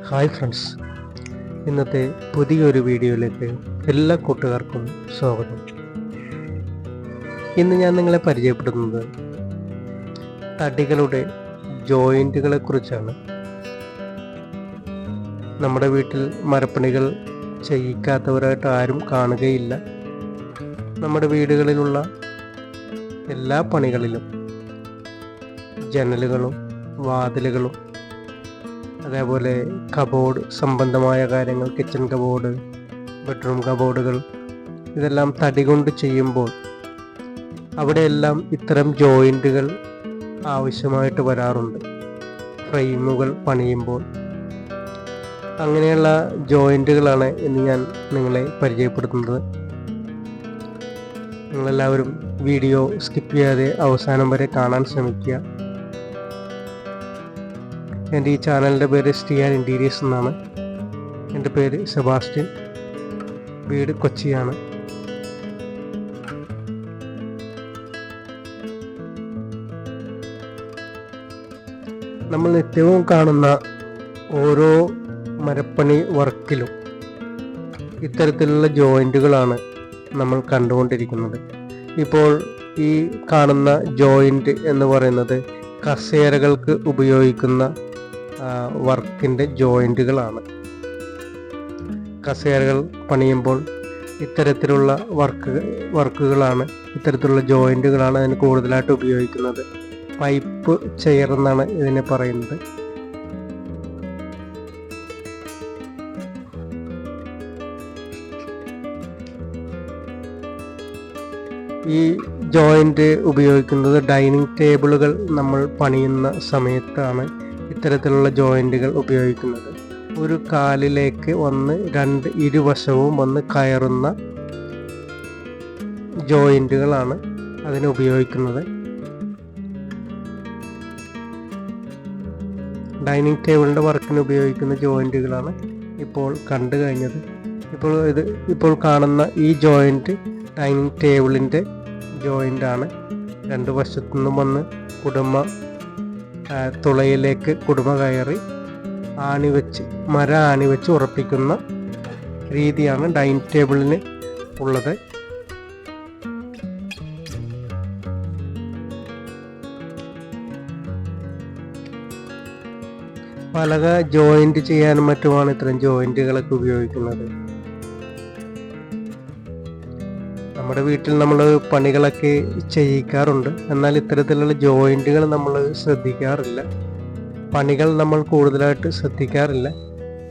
Hi friends, ഇന്നത്തെ പുതിയൊരു വീഡിയോയിലേക്ക് എല്ലാ കൂട്ടുകാർക്കും സ്വാഗതം. ഇന്ന് ഞാൻ നിങ്ങളെ പരിചയപ്പെടുത്തുന്നത് തടികളുടെ ജോയിൻറ്റുകളെ കുറിച്ചാണ്. നമ്മുടെ വീട്ടിൽ മരപ്പണികൾ ചെയ്യിക്കാത്തവരായിട്ട് ആരും കാണുകയില്ല. നമ്മുടെ വീടുകളിലുള്ള എല്ലാ പണികളിലും ജനലുകളും വാതിലുകളും അതേപോലെ കബോർഡ് സംബന്ധമായ കാര്യങ്ങൾ, കിച്ചൺ കബോർഡ്, ബെഡ്റൂം കബോർഡുകൾ, ഇതെല്ലാം തടി കൊണ്ട് ചെയ്യുമ്പോൾ അവിടെയെല്ലാം ഇത്തരം ജോയിൻറ്റുകൾ ആവശ്യമായിട്ട് വരാറുണ്ട്. ഫ്രെയിമുകൾ പണിയുമ്പോൾ അങ്ങനെയുള്ള ജോയിൻറ്റുകളാണ് ഇന്ന് ഞാൻ നിങ്ങളെ പരിചയപ്പെടുത്തുന്നത്. നിങ്ങളെല്ലാവരും വീഡിയോ സ്കിപ്പ് ചെയ്യാതെ അവസാനം വരെ കാണാൻ ശ്രമിക്കുക. എൻ്റെ ഈ ചാനലിൻ്റെ പേര് സ്റ്റിയാൻ ഇൻറ്റീരിയേഴ്സ് എന്നാണ്. എൻ്റെ പേര് സെബാസ്റ്റ്യൻ, വീട് കൊച്ചിയാണ്. നമ്മൾ നിത്യവും കാണുന്ന ഓരോ മരപ്പണി വർക്കിലും ഇത്തരത്തിലുള്ള ജോയിൻറ്റുകളാണ് നമ്മൾ കണ്ടുകൊണ്ടിരിക്കുന്നത്. ഇപ്പോൾ ഈ കാണുന്ന ജോയിൻറ്റ് എന്ന് പറയുന്നത് കസേരകൾക്ക് ഉപയോഗിക്കുന്ന വർക്കിൻ്റെ ജോയിൻറ്റുകളാണ്. കസേരകൾ പണിയുമ്പോൾ ഇത്തരത്തിലുള്ള വർക്കുകളാണ്, ഇത്തരത്തിലുള്ള ജോയിൻറ്റുകളാണ് അതിന് കൂടുതലായിട്ട് ഉപയോഗിക്കുന്നത്. പൈപ്പ് ചെയർ എന്നാണ് ഇതിനെ പറയുന്നത്. ഈ ജോയിൻറ്റ് ഉപയോഗിക്കുന്നത് ഡൈനിങ് ടേബിളുകൾ നമ്മൾ പണിയുന്ന സമയത്താണ് ഇത്തരത്തിലുള്ള ജോയിൻറ്റുകൾ ഉപയോഗിക്കുന്നത്. ഒരു കാലിലേക്ക് വന്ന് ഇരുവശവും വന്ന് കയറുന്ന ജോയിൻറ്റുകളാണ് അതിന് ഉപയോഗിക്കുന്നത്. ഡൈനിങ് ടേബിളിൻ്റെ വർക്കിന് ഉപയോഗിക്കുന്ന ജോയിൻറ്റുകളാണ് ഇപ്പോൾ കണ്ടു കഴിഞ്ഞത്. ഇപ്പോൾ കാണുന്ന ഈ ജോയിൻറ്റ് ഡൈനിങ് ടേബിളിൻ്റെ ജോയിൻ്റാണ്. രണ്ട് വശത്തു നിന്നും വന്ന് തുളയിലേക്ക് കുടുമ കയറി മര ആണിവെച്ച് ഉറപ്പിക്കുന്ന രീതിയാണ് ഡൈനിങ് ടേബിളിന് ഉള്ളത്. പലക ജോയിൻറ്റ് ചെയ്യാനും മറ്റുമാണ് ഇത്തരം ജോയിൻറ്റുകളൊക്കെ ഉപയോഗിക്കുന്നത്. നമ്മുടെ വീട്ടിൽ നമ്മൾ പണികളൊക്കെ ചെയ്യിക്കാറുണ്ട്, എന്നാൽ ഇത്തരത്തിലുള്ള ജോയിൻറ്റുകൾ നമ്മൾ ശ്രദ്ധിക്കാറില്ല. പണികൾ നമ്മൾ കൂടുതലായിട്ട് ശ്രദ്ധിക്കാറില്ല.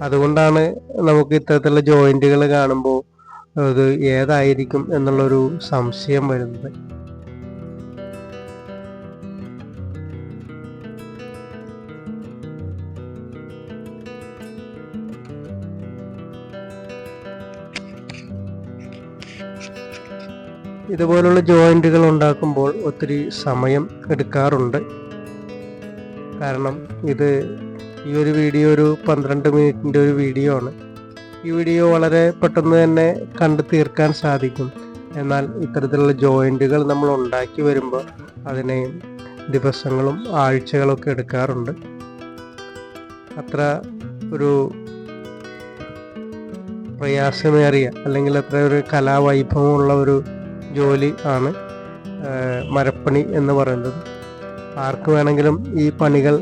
അതുകൊണ്ടാണ് നമുക്ക് ഇത്തരത്തിലുള്ള ജോയിൻറ്റുകൾ കാണുമ്പോൾ ഇത് ഏതായിരിക്കും എന്നുള്ളൊരു സംശയം വരുന്നത്. ഇതുപോലുള്ള ജോയിൻറ്റുകൾ ഉണ്ടാക്കുമ്പോൾ ഒത്തിരി സമയം എടുക്കാറുണ്ട്. കാരണം ഈ ഒരു വീഡിയോ ഒരു 12 മിനിറ്റിൻ്റെ ഒരു വീഡിയോ ആണ്. ഈ വീഡിയോ വളരെ പെട്ടെന്ന് തന്നെ കണ്ടു തീർക്കാൻ സാധിക്കും. എന്നാൽ ഇത്തരത്തിലുള്ള ജോയിൻറ്റുകൾ നമ്മൾ ഉണ്ടാക്കി വരുമ്പോൾ അതിന് ദിവസങ്ങളും ആഴ്ചകളൊക്കെ എടുക്കാറുണ്ട്. അത്ര ഒരു പ്രയാസമേറിയ അല്ലെങ്കിൽ അത്ര ഒരു കലാവൈഭവമുള്ള ഒരു ജോലി ആണ് മരപ്പണി എന്ന് പറയുന്നത്. ആർക്ക് വേണമെങ്കിലും ഈ പണികൾ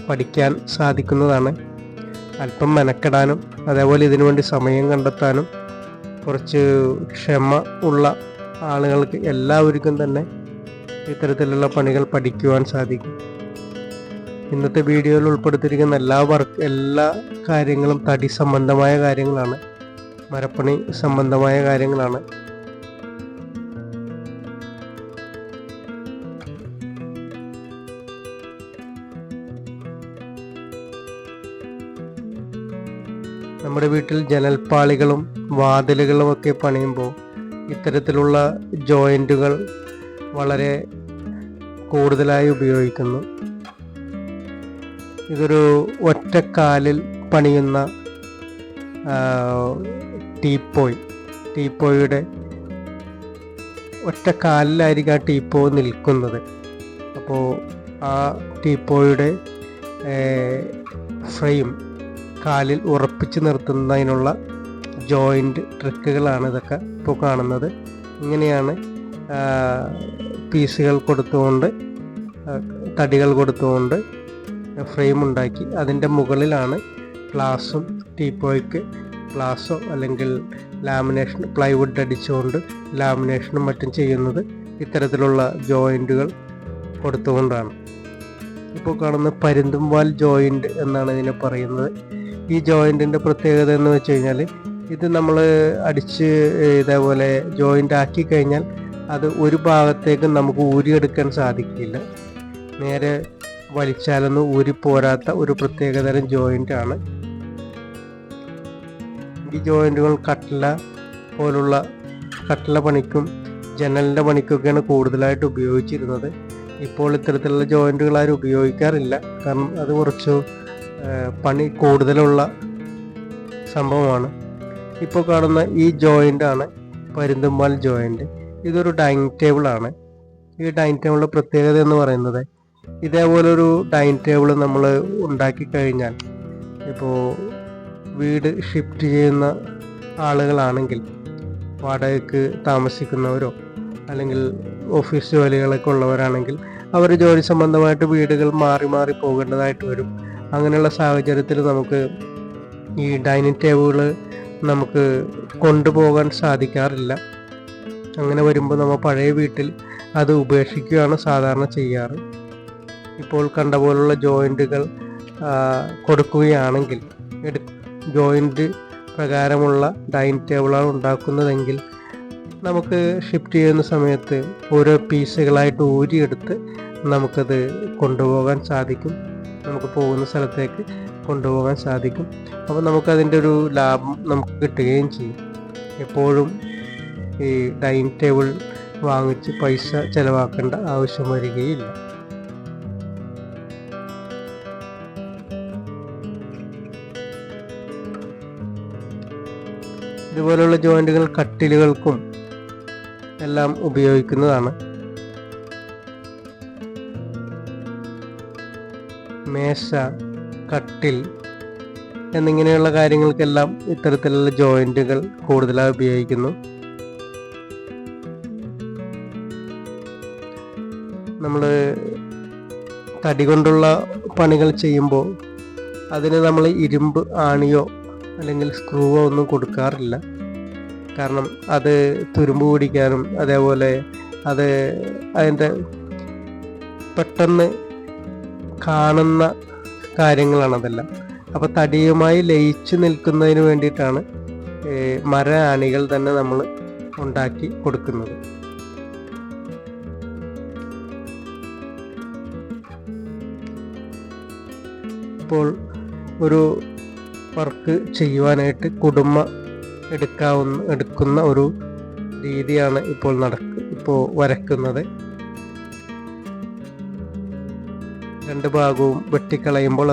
പഠിക്കാൻ സാധിക്കുന്നതാണ്. അല്പം മെനക്കെടാനും അതേപോലെ ഇതിനു വേണ്ടി സമയം കണ്ടെത്താനും കുറച്ച് ക്ഷമ ഉള്ള ആളുകൾക്ക് എല്ലാവർക്കും തന്നെ ഇത്തരത്തിലുള്ള പണികൾ പഠിക്കുവാൻ സാധിക്കും. ഇന്നത്തെ വീഡിയോയിൽ ഉൾപ്പെടുത്തിയിരിക്കുന്ന എല്ലാ കാര്യങ്ങളും തടി സംബന്ധമായ കാര്യങ്ങളാണ്, മരപ്പണി സംബന്ധമായ കാര്യങ്ങളാണ്. നമ്മുടെ വീട്ടിൽ ജനൽപ്പാളികളും വാതിലുകളും ഒക്കെ പണിയുമ്പോൾ ഇത്തരത്തിലുള്ള ജോയിൻറ്റുകൾ വളരെ കൂടുതലായി ഉപയോഗിക്കുന്നു. ഇതൊരു ഒറ്റക്കാലിൽ പണിയുന്ന ടീപ്പോയുടെ ഒറ്റക്കാലിലായിരിക്കും ആ ടീപ്പോ നിൽക്കുന്നത്. അപ്പോൾ ആ ടീപ്പോയുടെ ഫ്രെയിം കാലിൽ ഉറപ്പിച്ച് നിർത്തുന്നതിനുള്ള ജോയിൻ്റ് ട്രിക്കുകളാണ് ഇതൊക്കെ ഇപ്പോൾ കാണുന്നത്. ഇങ്ങനെയാണ് പീസുകൾ കൊടുത്തുകൊണ്ട്, തടികൾ കൊടുത്തുകൊണ്ട് ഫ്രെയിം ഉണ്ടാക്കി അതിൻ്റെ മുകളിലാണ് ഗ്ലാസും ടീപ്പോയ്ക്ക് ഗ്ലാസോ അല്ലെങ്കിൽ ലാമിനേഷൻ പ്ലൈവുഡ് അടിച്ചുകൊണ്ട് ലാമിനേഷനും മറ്റും ചെയ്യുന്നത് ഇത്തരത്തിലുള്ള ജോയിൻറ്റുകൾ കൊടുത്തുകൊണ്ടാണ്. ഇപ്പോൾ കാണുന്ന പരുന്തുംവാൽ ജോയിൻ്റ് എന്നാണ് ഇതിനെ പറയുന്നത്. ഈ ജോയിൻറ്റിൻ്റെ പ്രത്യേകത എന്ന് വെച്ച് കഴിഞ്ഞാൽ ഇത് നമ്മൾ അടിച്ച് ഇതേപോലെ ജോയിൻ്റ് ആക്കി കഴിഞ്ഞാൽ അത് ഒരു ഭാഗത്തേക്ക് നമുക്ക് ഊരിയെടുക്കാൻ സാധിക്കില്ല. നേരെ വലിച്ചാലൊന്നും ഊരിപ്പോരാത്ത ഒരു പ്രത്യേകതരം ജോയിൻ്റാണ്. ഈ ജോയിൻറ്റുകൾ കട്ടില പണിക്കും ജനലിൻ്റെ പണിക്കൊക്കെയാണ് കൂടുതലായിട്ട് ഉപയോഗിച്ചിരുന്നത്. ഇപ്പോൾ ഇത്തരത്തിലുള്ള ജോയിൻറ്റുകൾ ആരും ഉപയോഗിക്കാറില്ല. കാരണം അത് കുറച്ച് പണി കൂടുതലുള്ള സംഭവമാണ്. ഇപ്പോൾ കാണുന്ന ഈ ജോയിൻ്റാണ് പരുന്തുംവാൽ ജോയിൻ്റ്. ഇതൊരു ഡൈനിങ് ടേബിളാണ്. ഈ ഡൈനിങ് ടേബിളിൻ്റെ പ്രത്യേകത എന്ന് പറയുന്നത് ഇതേപോലൊരു ഡൈനിങ് ടേബിൾ നമ്മൾ ഉണ്ടാക്കി കഴിഞ്ഞാൽ, ഇപ്പോൾ വീട് ഷിഫ്റ്റ് ചെയ്യുന്ന ആളുകളാണെങ്കിൽ, വാടകയ്ക്ക് താമസിക്കുന്നവരോ അല്ലെങ്കിൽ ഓഫീസ് ജോലികളൊക്കെ ഉള്ളവരാണെങ്കിൽ അവർ ജോലി സംബന്ധമായിട്ട് വീടുകൾ മാറി മാറി പോകേണ്ടതായിട്ട് വരും. അങ്ങനെയുള്ള സാഹചര്യത്തിൽ നമുക്ക് ഈ ഡൈനിങ് ടേബിൾ നമുക്ക് കൊണ്ടുപോകാൻ സാധിക്കാറില്ല. അങ്ങനെ വരുമ്പോൾ നമ്മൾ പഴയ വീട്ടിൽ അത് ഉപേക്ഷിക്കുകയാണ് സാധാരണ ചെയ്യാറ്. ഇപ്പോൾ കണ്ട പോലുള്ള ജോയിൻറ്റുകൾ കൊടുക്കുകയാണെങ്കിൽ, ജോയിൻറ്റ് പ്രകാരമുള്ള ഡൈനിങ് ടേബിളാണ് ഉണ്ടാക്കുന്നതെങ്കിൽ നമുക്ക് ഷിഫ്റ്റ് ചെയ്യുന്ന സമയത്ത് ഓരോ പീസുകളായിട്ട് ഊരിയെടുത്ത് നമുക്കത് കൊണ്ടുപോകാൻ സാധിക്കും. നമുക്ക് പോകുന്ന സ്ഥലത്തേക്ക് കൊണ്ടുപോകാൻ സാധിക്കും. അപ്പോൾ നമുക്കതിൻ്റെ ഒരു ലാഭം നമുക്ക് കിട്ടുകയും ചെയ്യും. എപ്പോഴും ഈ ഡൈനിങ് ടേബിൾ വാങ്ങിച്ച് പൈസ ചിലവാക്കേണ്ട ആവശ്യം വരികയില്ല. ഇതുപോലുള്ള ജോയിൻറ്റുകൾ കട്ടിലുകൾക്കും എല്ലാം ഉപയോഗിക്കുന്നതാണ്. മേശ, കട്ടിൽ എന്നിങ്ങനെയുള്ള കാര്യങ്ങൾക്കെല്ലാം ഇത്തരത്തിലുള്ള ജോയിൻറ്റുകൾ കൂടുതലായി ഉപയോഗിക്കുന്നു. നമ്മൾ തടി കൊണ്ടുള്ള പണികൾ ചെയ്യുമ്പോൾ അതിന് നമ്മൾ ഇരുമ്പ് ആണിയോ അല്ലെങ്കിൽ സ്ക്രൂവോ ഒന്നും കൊടുക്കാറില്ല. കാരണം അത് തുരുമ്പ് പിടിക്കാനും അതേപോലെ അതിൻ്റെ പെട്ടെന്ന് കാണുന്ന കാര്യങ്ങളാണ് അതെല്ലാം. അപ്പോൾ തടിയുമായി ലയിച്ച് നിൽക്കുന്നതിന് വേണ്ടിയിട്ടാണ് മര ആണികൾ തന്നെ നമ്മൾ ഉണ്ടാക്കി കൊടുക്കുന്നത്. ഇപ്പോൾ ഒരു വർക്ക് ചെയ്യുവാനായിട്ട് കുടുംബ എടുക്കുന്ന ഒരു രീതിയാണ് ഇപ്പോൾ വരക്കുന്നത്. രണ്ട് ഭാഗവും വെട്ടിക്കളയുമ്പോൾ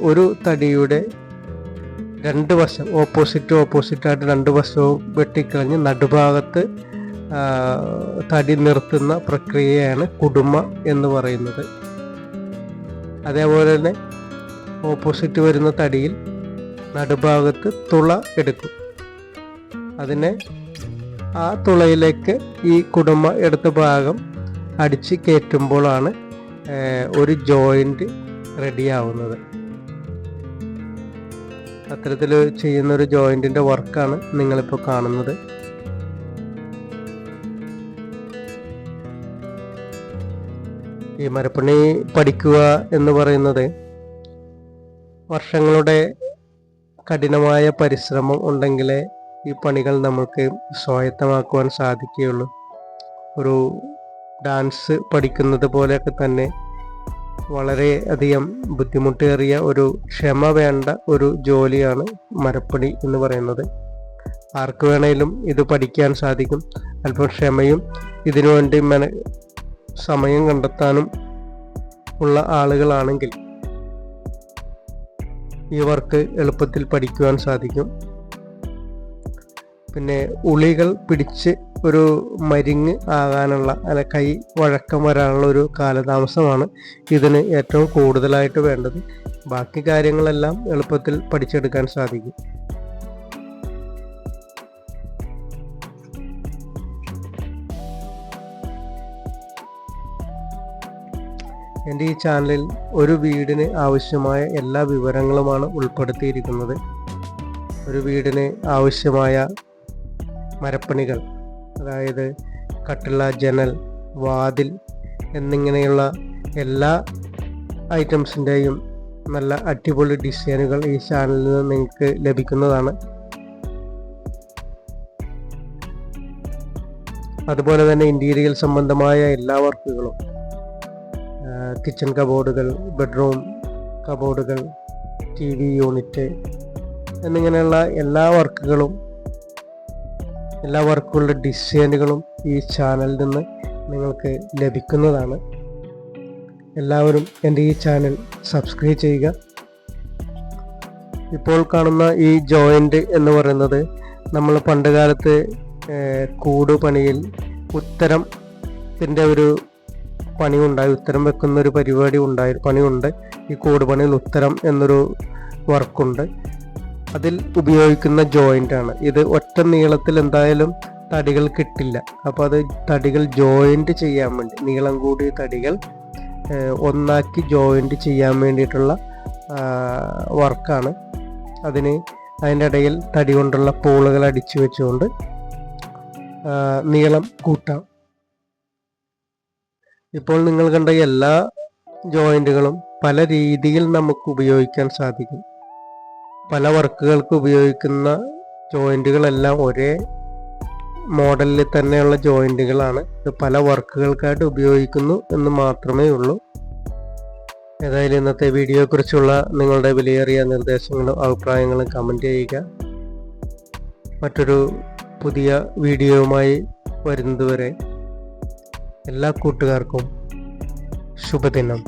ഒരു തടിയുടെ രണ്ട് വശം ഓപ്പോസിറ്റായിട്ട് രണ്ട് വശവും വെട്ടിക്കളഞ്ഞ് നടുഭാഗത്ത് തടി നിർത്തുന്ന പ്രക്രിയയാണ് കുടുംബ എന്ന് പറയുന്നത്. അതേപോലെ തന്നെ ഓപ്പോസിറ്റ് വരുന്ന തടിയിൽ നടുഭാഗത്ത് തുള എടുക്കും. ആ തുളയിലേക്ക് ഈ കുടുംബ എടുത്ത ഭാഗം അടിച്ച് കയറ്റുമ്പോഴാണ് ഒരു ജോയിൻ്റ് റെഡിയാവുന്നത്. അത്തരത്തിൽ ചെയ്യുന്നൊരു ജോയിൻറ്റിൻ്റെ വർക്കാണ് നിങ്ങളിപ്പോൾ കാണുന്നത്. ഈ മരപ്പണി പഠിക്കുക എന്ന് പറയുന്നത് വർഷങ്ങളുടെ കഠിനമായ പരിശ്രമം ഉണ്ടെങ്കിലേ ഈ പണികൾ നമുക്ക് സ്വായത്തമാക്കുവാൻ സാധിക്കുകയുള്ളൂ. ഒരു ഡാൻസ് പഠിക്കുന്നത് പോലെയൊക്കെ തന്നെ വളരെ അധികം ബുദ്ധിമുട്ടേറിയ ഒരു ക്ഷമ വേണ്ട ഒരു ജോലിയാണ് മരപ്പണി എന്ന് പറയുന്നത്. ആർക്ക് വേണേലും ഇത് പഠിക്കാൻ സാധിക്കും. അല്പം ക്ഷമയും ഇതിനുവേണ്ടി സമയം കണ്ടെത്താനും ഉള്ള ആളുകളാണെങ്കിൽ ഈ വർക്ക് എളുപ്പത്തിൽ പഠിക്കുവാൻ സാധിക്കും. പിന്നെ ഉളികൾ പിടിച്ച് ഒരു മരിങ്ങ് ആകാനുള്ള കൈ വഴക്കം വരാനുള്ള ഒരു കാലതാമസമാണ് ഇതിന് ഏറ്റവും കൂടുതലായിട്ട് വേണ്ടത്. ബാക്കി കാര്യങ്ങളെല്ലാം എളുപ്പത്തിൽ പഠിച്ചെടുക്കാൻ സാധിക്കും. എൻ്റെ ഈ ചാനലിൽ ഒരു വീടിന് ആവശ്യമായ എല്ലാ വിവരങ്ങളുമാണ് ഉൾപ്പെടുത്തിയിരിക്കുന്നത്. ഒരു വീടിന് ആവശ്യമായ മരപ്പണികൾ, അതായത് കട്ടിള, ജനൽ, വാതിൽ എന്നിങ്ങനെയുള്ള എല്ലാ ഐറ്റംസിൻ്റെയും നല്ല അടിപൊളി ഡിസൈനുകൾ ഈ ചാനലിൽ നിന്ന് നിങ്ങൾക്ക് ലഭിക്കുന്നതാണ്. അതുപോലെ തന്നെ ഇൻറ്റീരിയൽ സംബന്ധമായ എല്ലാ വർക്കുകളും, കിച്ചൺ കബോർഡുകൾ, ബെഡ്റൂം കബോർഡുകൾ, TV യൂണിറ്റ് എന്നിങ്ങനെയുള്ള എല്ലാ വർക്കുകളുടെ ഡിസൈനുകളും ഈ ചാനലിൽ നിന്ന് നിങ്ങൾക്ക് ലഭിക്കുന്നതാണ്. എല്ലാവരും എൻ്റെ ഈ ചാനൽ സബ്സ്ക്രൈബ് ചെയ്യുക. ഇപ്പോൾ കാണുന്ന ഈ ജോയിൻ്റ് എന്ന് പറയുന്നത് നമ്മൾ പണ്ട് കാലത്ത് കൂട് പണിയിൽ ഉത്തരത്തിൻ്റെ ഒരു പണിയുണ്ടായി, ഉത്തരം വെക്കുന്ന ഒരു പണിയുണ്ട്. ഈ കൂട് പണിയിൽ ഉത്തരം എന്നൊരു വർക്കുണ്ട്. അതിൽ ഉപയോഗിക്കുന്ന ജോയിൻ്റാണ് ഇത്. ഒറ്റ നീളത്തിൽ എന്തായാലും തടികൾ കിട്ടില്ല. അപ്പോൾ അത് തടികൾ ജോയിൻ്റ് ചെയ്യാൻ വേണ്ടി, നീളം കൂടിയ തടികൾ ഒന്നാക്കി ജോയിൻ്റ് ചെയ്യാൻ വേണ്ടിയിട്ടുള്ള വർക്കാണ്. അതിൻ്റെ ഇടയിൽ തടി കൊണ്ടുള്ള പൂളുകൾ അടിച്ചു വെച്ചുകൊണ്ട് നീളം കൂട്ടാം. ഇപ്പോൾ നിങ്ങൾ കണ്ട എല്ലാ ജോയിൻറ്റുകളും പല രീതിയിൽ നമുക്ക് ഉപയോഗിക്കാൻ സാധിക്കും. പല വർക്കുകൾക്ക് ഉപയോഗിക്കുന്ന ജോയിൻറ്റുകളെല്ലാം ഒരേ മോഡലിൽ തന്നെയുള്ള ജോയിൻറ്റുകളാണ്. ഇത് പല വർക്കുകൾക്കായിട്ട് ഉപയോഗിക്കുന്നു എന്ന് മാത്രമേ ഉള്ളൂ. ഏതായാലും ഇന്നത്തെ വീഡിയോയെക്കുറിച്ചുള്ള നിങ്ങളുടെ വിലയേറിയ നിർദ്ദേശങ്ങളും അഭിപ്രായങ്ങളും കമൻറ്റ് ചെയ്യുക. മറ്റൊരു പുതിയ വീഡിയോയുമായി വരുന്നതുവരെ എല്ലാ കൂട്ടുകാർക്കും ശുഭദിനം.